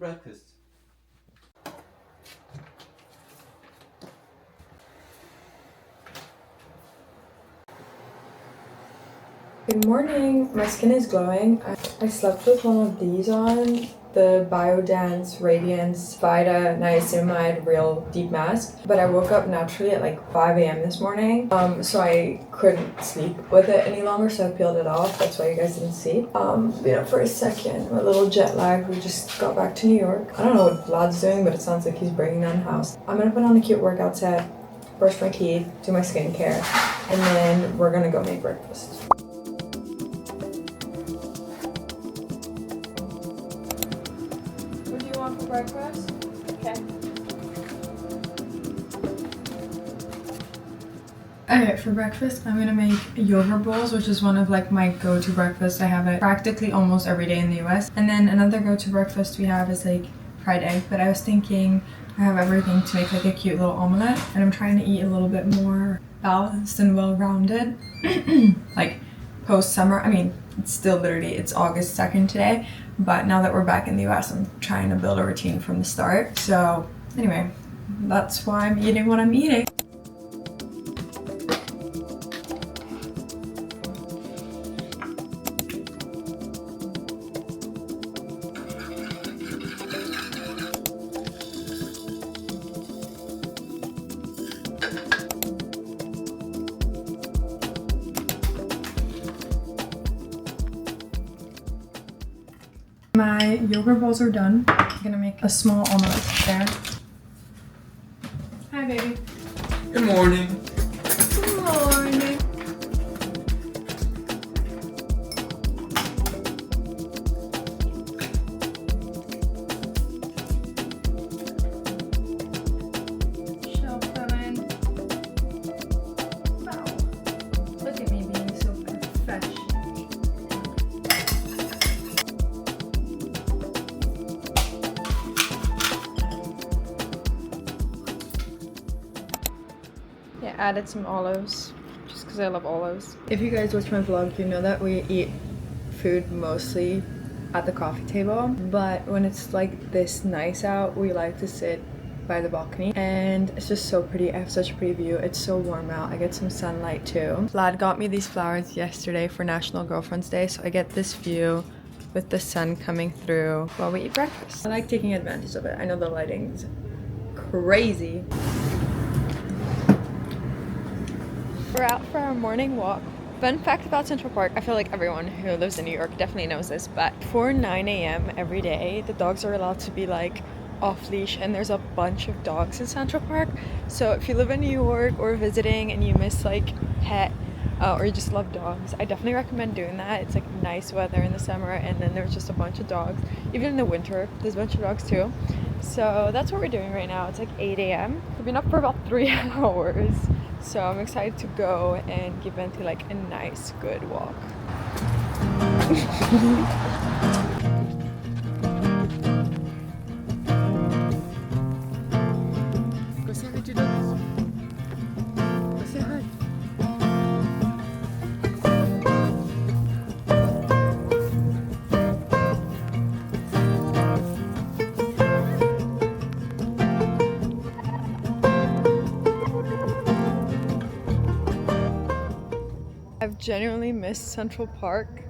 breakfast? Good morning. My skin is glowing. I slept with one of these on, the Biodance Radiance Vita Niacinamide Real Deep Mask, but I woke up naturally at like 5 a.m. this morning, so I couldn't sleep with it any longer, so I peeled it off. That's why you guys didn't see. For a second, a little jet lag. We just got back to New York. I don't know what Vlad's doing, but it sounds like he's breaking down the house. I'm gonna put on a cute workout set, brush my teeth, do my skincare, and then we're gonna go make breakfast. For breakfast? Okay. Alright, for breakfast I'm gonna make yogurt bowls, which is one of like my go-to breakfasts. I have it practically almost every day in the US. And then another go-to breakfast we have is like fried egg, but I was thinking I have everything to make like a cute little omelette, and I'm trying to eat a little bit more balanced and well-rounded. Like post-summer, I mean, it's August 2nd today, but now that we're back in the US, I'm trying to build a routine from the start. So anyway, that's why I'm eating what I'm eating. My yogurt bowls are done. I'm gonna make a small omelette there. Hi, baby. Good morning. Good morning. Shelf coming. Wow. Look at me being so professional. Yeah, added some olives, just because I love olives. If you guys watch my vlog, you know that we eat food mostly at the coffee table, but when it's like this nice out, we like to sit by the balcony, and it's just so pretty. I have such a pretty view. It's so warm out. I get some sunlight too. Vlad got me these flowers yesterday for National Girlfriend's Day, so I get this view with the sun coming through while we eat breakfast. I like taking advantage of it. I know the lighting's crazy. We're out for our morning walk. Fun fact about Central Park, I feel like everyone who lives in New York definitely knows this, but before 9 a.m. every day, the dogs are allowed to be like off leash, and there's a bunch of dogs in Central Park. So if you live in New York or visiting and you miss like pet or you just love dogs, I definitely recommend doing that. It's like nice weather in the summer, and then there's just a bunch of dogs. Even in the winter, there's a bunch of dogs too. So that's what we're doing right now. It's like 8 a.m. We've been up for about 3 hours. So I'm excited to go and give into like a nice, good walk. Go say hi to dogs. Go say hi. I've genuinely missed Central Park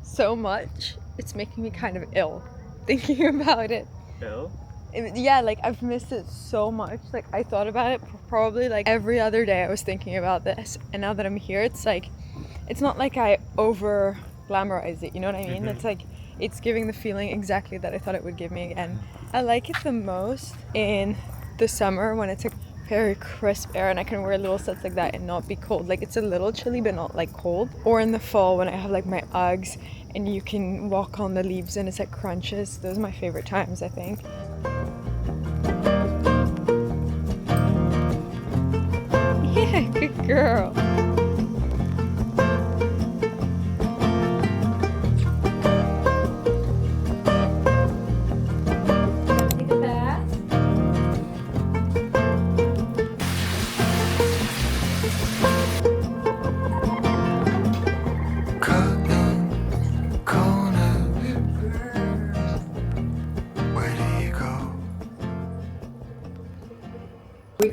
so much. It's making me kind of ill thinking about it. Ill? Yeah, like I've missed it so much. Like I thought about it probably like every other day. I was thinking about this, and now that I'm here, it's like, it's not like I over glamorize it, you know what I mean? It's like, it's giving the feeling exactly that I thought it would give me. And I like it the most in the summer when it's like very crisp air and I can wear little sets like that and not be cold. Like it's a little chilly but not like cold. Or in the fall when I have like my Uggs and you can walk on the leaves and it's like crunches. Those are my favorite times, I think. Yeah, good girl.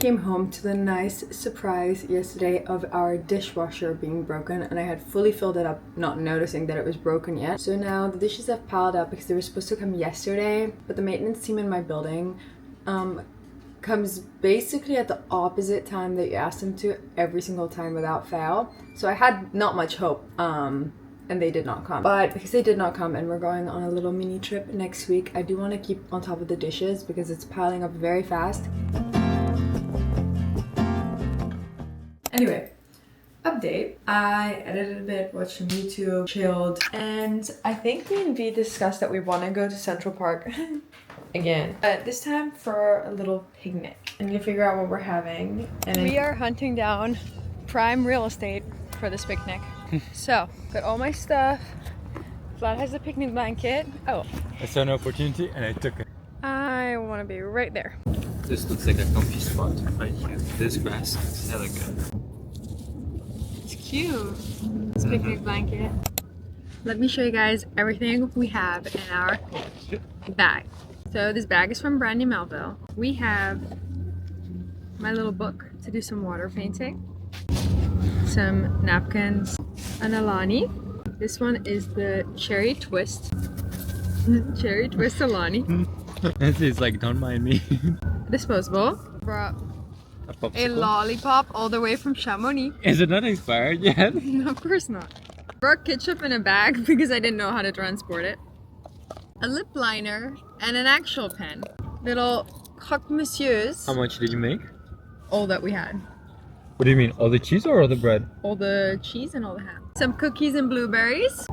came home to the nice surprise yesterday of our dishwasher being broken, and I had fully filled it up not noticing that it was broken yet. So now the dishes have piled up because they were supposed to come yesterday, but the maintenance team in my building comes basically at the opposite time that you ask them to every single time without fail. So I had not much hope, and they did not come. But because they did not come and we're going on a little mini trip next week, I do want to keep on top of the dishes because it's piling up very fast. Anyway, update. I edited a bit, watched some YouTube, chilled, and I think me and V discussed that we want to go to Central Park again. But this time for a little picnic. I need to figure out what we're having. And we are hunting down prime real estate for this picnic. So, got all my stuff. Vlad has a picnic blanket. Oh. I saw an opportunity and I took it. I want to be right there. This looks like a comfy spot right here. This grass is hella good. It's cute. This picnic blanket. Let me show you guys everything we have in our bag. So this bag is from Brandy Melville. We have my little book to do some water painting, some napkins, an Alani. This one is the cherry twist. Cherry twist Alani. It's like, don't mind me. Disposable. Brought a lollipop all the way from Chamonix. Is it not expired yet? No, of course not. Brought ketchup in a bag because I didn't know how to transport it. A lip liner and an actual pen. Little croque monsieurs. How much did you make? All that we had. What do you mean? All the cheese or all the bread? All the cheese and all the ham. Some cookies and blueberries.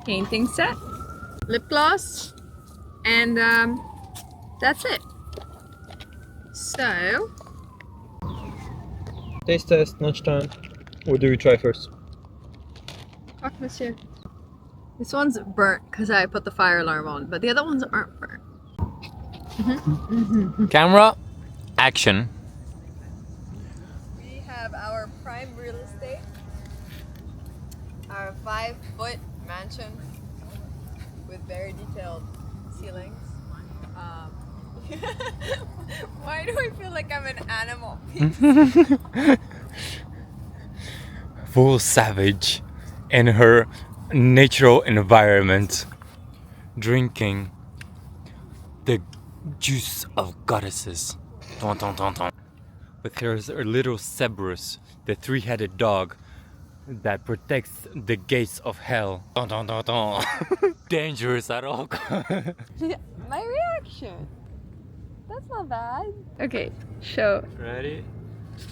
Painting set. Lip gloss. And that's it. So. Taste test, lunchtime. What do we try first? Croque monsieur. This one's burnt because I put the fire alarm on, but the other ones aren't burnt. Camera, action. We have our prime real estate. Our 5-foot mansion with very detailed ceilings. Why do I feel like I'm an animal? Full savage in her natural environment, drinking the juice of goddesses. Dun, dun, dun, dun. With her little Cerberus, the three-headed dog that protects the gates of hell. Dun, dun, dun, dun. Dangerous at all costs. My reaction. That's not bad. Okay, show. Ready?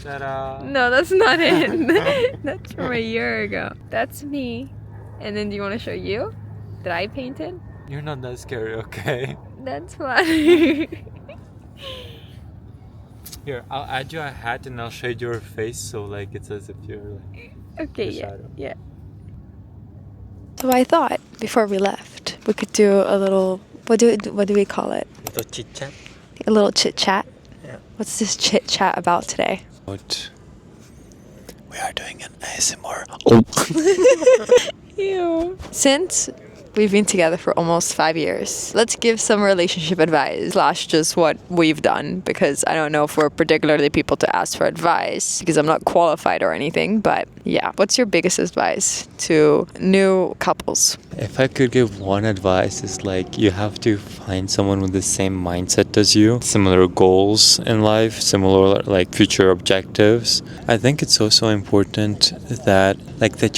Ta-da! No, that's not it. That's from a year ago. That's me. And then do you want to show you that I painted? You're not that scary, okay? That's funny. Here, I'll add you a hat and I'll shade your face so like it's as if you're like Okay, the yeah, shadow. yeah. So I thought before we left we could do a little what do we call it? Little chit chat. A little chit chat. Yeah. What's this chit chat about today? But we are doing an ASMR. Oh. Ew. Since we've been together for almost 5 years, let's give some relationship advice / just what we've done, because I don't know if we're particularly people to ask for advice because I'm not qualified or anything, but yeah. What's your biggest advice to new couples? If I could give one advice, it's like you have to find someone with the same mindset as you, similar goals in life, similar like future objectives. I think it's also important that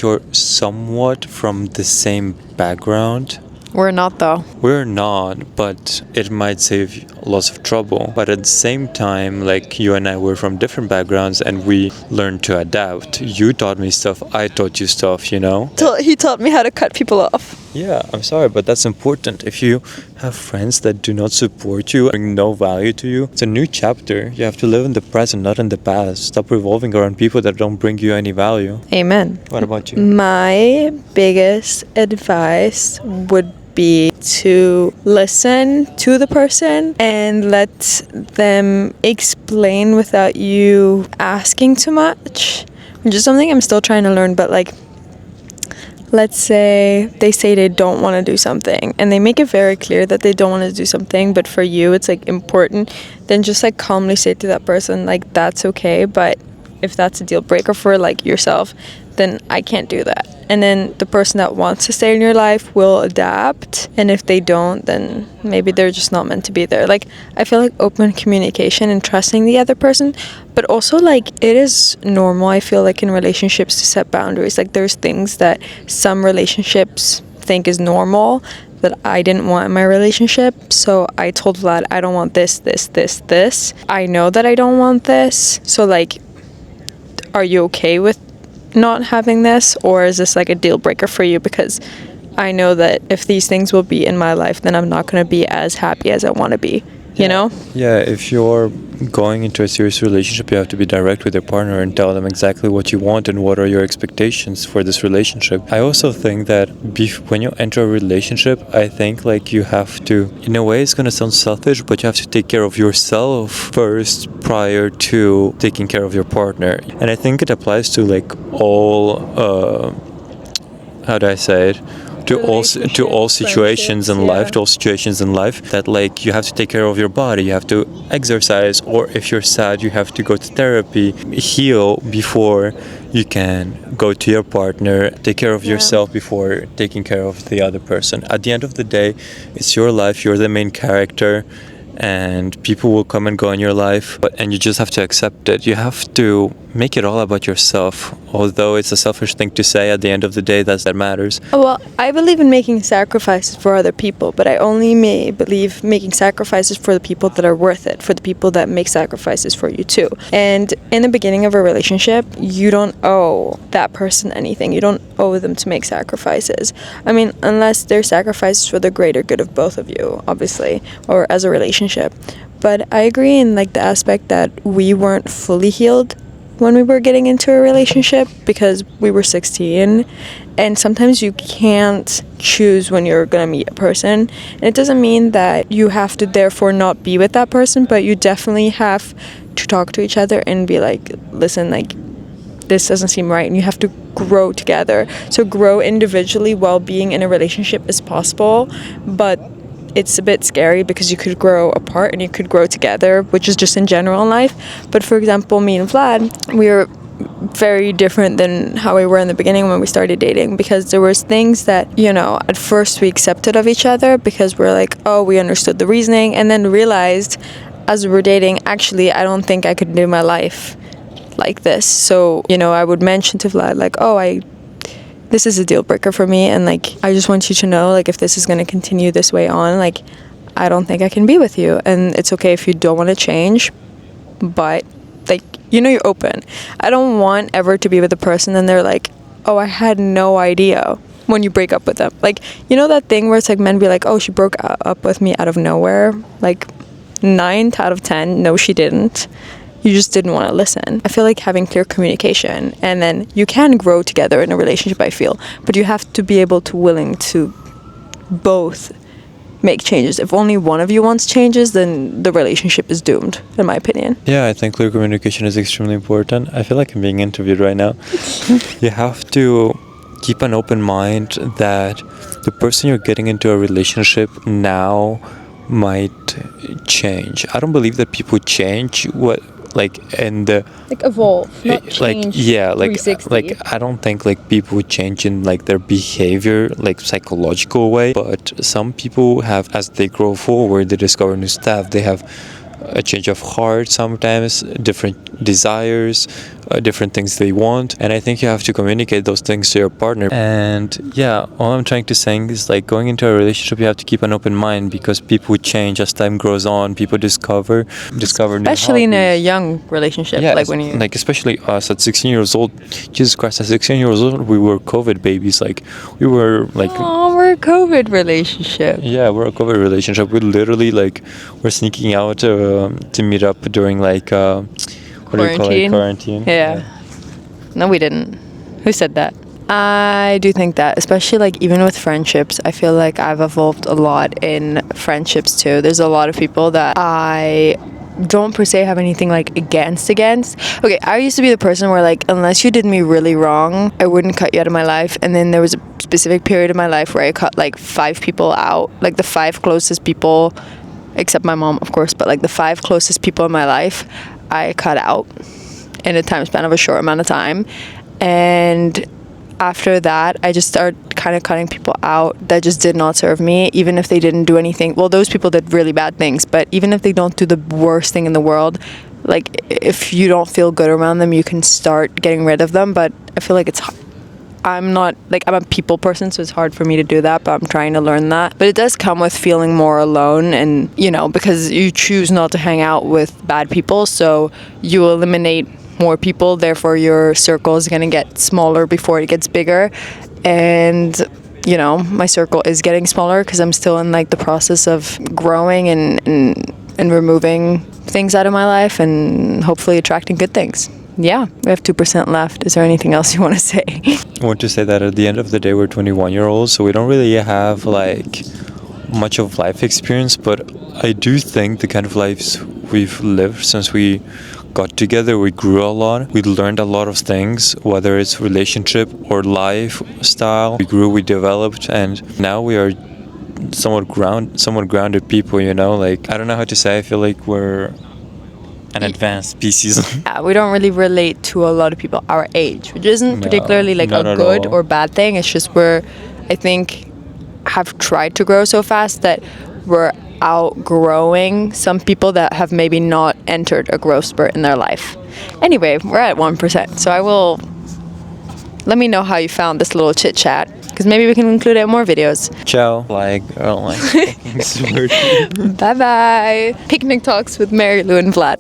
you're somewhat from the same background. We're not though. We're not, but it might save lots of trouble. But at the same time, like you and I were from different backgrounds and we learned to adapt. You taught me stuff, I taught you stuff, you know? He taught me how to cut people off. Yeah, I'm sorry, but that's important. If you have friends that do not support you, bring no value to you, it's a new chapter. You have to live in the present, not in the past. Stop revolving around people that don't bring you any value. Amen. What about you? My biggest advice would be to listen to the person and let them explain without you asking too much, which is something I'm still trying to learn. But like, let's say they don't want to do something and they make it very clear that they don't want to do something, but for you it's like important, then just like calmly say to that person like, that's okay, but if that's a deal breaker for like yourself, then I can't do that. And then the person that wants to stay in your life will adapt, and if they don't, then maybe they're just not meant to be there. Like, I feel like open communication and trusting the other person, but also like it is normal, I feel like, in relationships to set boundaries. Like, there's things that some relationships think is normal that I didn't want in my relationship. So I told Vlad, I don't want this. I know that I don't want this. So like, are you okay with not having this, or is this like a deal breaker for you? Because I know that if these things will be in my life, then I'm not going to be as happy as I want to be, you know? Yeah, if you're going into a serious relationship, you have to be direct with your partner and tell them exactly what you want and what are your expectations for this relationship. I also think that when you enter a relationship, I think like you have to, in a way it's going to sound selfish, but you have to take care of yourself first prior to taking care of your partner. And I think it applies to like all, how do I say it? To all situations in life, that like you have to take care of your body, you have to exercise, or if you're sad, you have to go to therapy, heal before you can go to your partner, take care of yourself before taking care of the other person. At the end of the day, it's your life, you're the main character, and people will come and go in your life, and you just have to accept it. You have to make it all about yourself, although it's a selfish thing to say. At the end of the day, that matters. Well, I believe in making sacrifices for other people, but I only believe making sacrifices for the people that are worth it, for the people that make sacrifices for you too. And in the beginning of a relationship, you don't owe that person anything. You don't owe them to make sacrifices. I mean, unless they're sacrifices for the greater good of both of you, obviously, or as a relationship. But I agree in like the aspect that we weren't fully healed when we were getting into a relationship because we were 16, and sometimes you can't choose when you're gonna meet a person, and it doesn't mean that you have to therefore not be with that person, but you definitely have to talk to each other and be like, listen, like, this doesn't seem right, and you have to grow together. So grow individually while being in a relationship is possible, but it's a bit scary because you could grow apart and you could grow together, which is just in general in life. But for example, me and Vlad, we are very different than how we were in the beginning when we started dating, because there was things that, you know, at first we accepted of each other because we're like, oh, we understood the reasoning, and then realized as we were dating, actually, I don't think I could do my life like this. So, you know, I would mention to Vlad like, oh, this is a deal breaker for me, and like, I just want you to know, like, if this is going to continue this way on, like, I don't think I can be with you, and it's okay if you don't want to change, but like, you know, you're open. I don't want ever to be with a person and they're like, oh, I had no idea, when you break up with them. Like, you know that thing where it's like men be like, oh, she broke up with me out of nowhere. Like 9 out of 10, no, she didn't. You just didn't want to listen. I feel like having clear communication, and then you can grow together in a relationship, I feel, but you have to be able to willing to both make changes. If only one of you wants changes, then the relationship is doomed, in my opinion. Yeah, I think clear communication is extremely important. I feel like I'm being interviewed right now. You have to keep an open mind that the person you're getting into a relationship now might change. I don't believe that people change evolve, not change. I don't think like people change in like their behavior, like psychological way, but some people have, as they grow forward, they discover new stuff, they have a change of heart sometimes, different desires, different things they want, and I think you have to communicate those things to your partner. And yeah, all I'm trying to say is like, going into a relationship, you have to keep an open mind, because people change as time grows on. People discover new especially in a young relationship. Yeah, like when you, like, especially us at 16 years old. Jesus Christ, at 16 years old, we were COVID babies. Like, we were like, oh, we're a COVID relationship. Yeah, we're a COVID relationship. We literally like, we're sneaking out to meet up during like what do you call it? Quarantine. Yeah. No, we didn't. Who said that? I do think that, especially like even with friendships, I feel like I've evolved a lot in friendships too. There's a lot of people that I don't per se have anything like against. Okay, I used to be the person where like unless you did me really wrong, I wouldn't cut you out of my life. And then there was a specific period of my life where I cut like 5 people out, like the 5 closest people, except my mom of course, but like the 5 closest people in my life I cut out in a time span of a short amount of time. And after that I just started kind of cutting people out that just did not serve me, even if they didn't do anything. Well, those people did really bad things, but even if they don't do the worst thing in the world, like if you don't feel good around them, you can start getting rid of them. But I feel like I'm a people person, so it's hard for me to do that, but I'm trying to learn that. But it does come with feeling more alone, and you know, because you choose not to hang out with bad people, so you eliminate more people, therefore your circle is going to get smaller before it gets bigger. And you know, my circle is getting smaller because I'm still in like the process of growing and removing things out of my life and hopefully attracting good things. Yeah, we have 2% left. Is there anything else you want to say? I want to say that at the end of the day, we're 21-year-olds, so we don't really have like much of life experience, but I do think the kind of lives we've lived since we got together, we grew a lot. We learned a lot of things, whether it's relationship or lifestyle. We grew, we developed, and now we are somewhat grounded people, you know? Like, I don't know how to say, I feel like we're an advanced species. Yeah, we don't really relate to a lot of people our age, which isn't particularly like a good or bad thing. It's just we're, I think, have tried to grow so fast that we're outgrowing some people that have maybe not entered a growth spurt in their life. Anyway, we're at 1%, so let me know how you found this little chit chat, because maybe we can include it in more videos. Ciao. Like, Bye bye. Picnic talks with Mary Lou and Vlad.